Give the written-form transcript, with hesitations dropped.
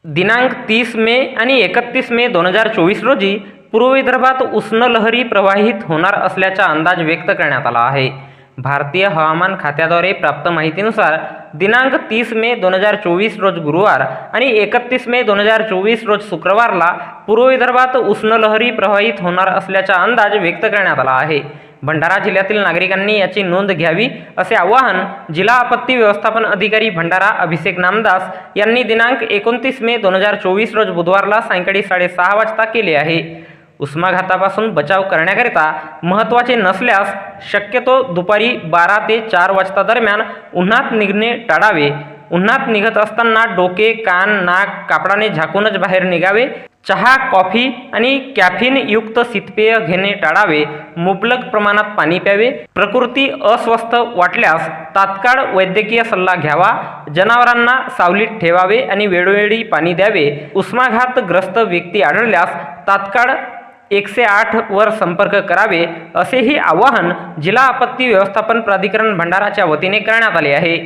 दिनांक 30 मे आणि 31 मे 2024 रोजी पूर्व विदर्भात उष्ण लहरी प्रवाहित होणार असल्याचा अंदाज व्यक्त करण्यात आला आहे। भारतीय हवामान खात्याद्वारे प्राप्त माहितीनुसार दिनांक 30 मे 2024 रोज गुरुवार आणि 31 मे 2024 रोज शुक्रवारला पूर्व विदर्भात उष्ण लहरी प्रवाहित होणार असल्याचा अंदाज व्यक्त करण्यात आला आहे। भंडारा जिल्ह्यातील नागरिकांनी याची नोंद घ्यावी असे आवाहन जिल्हा आपत्ती व्यवस्थापन अधिकारी भंडारा अभिषेक नामदास यांनी दिनांक 29 मे 2024 रोज बुधवारला सायंकाळी 6:30 वाजता केले आहे। उष्माघातापासून बचाव करण्याकरिता महत्त्वाचे नसल्यास शक्यतो दुपारी 12 ते 4 वाजता दरम्यान उन्हात निघणे टाळावे। उन्हात निघत असताना डोके, कान, नाक कापडाने झाकूनच बाहेर निघावे। चहा, कॉफी आणि कॅफीन युक्त शीतपेय घेणे टाळावे। मुबलक प्रमाणात पाणी प्यावे। प्रकृती अस्वस्थ वाटल्यास तात्काळ वैद्यकीय सल्ला घ्यावा। जनावरांना सावलीत ठेवावे आणि वेळोवेळी पाणी द्यावे। उष्माघातग्रस्त व्यक्ती आढळल्यास तात्काळ 108 वर संपर्क करावे असेही आवाहन जिल्हा आपत्ती व्यवस्थापन प्राधिकरण भंडाराच्या वतीने करण्यात आले आहे।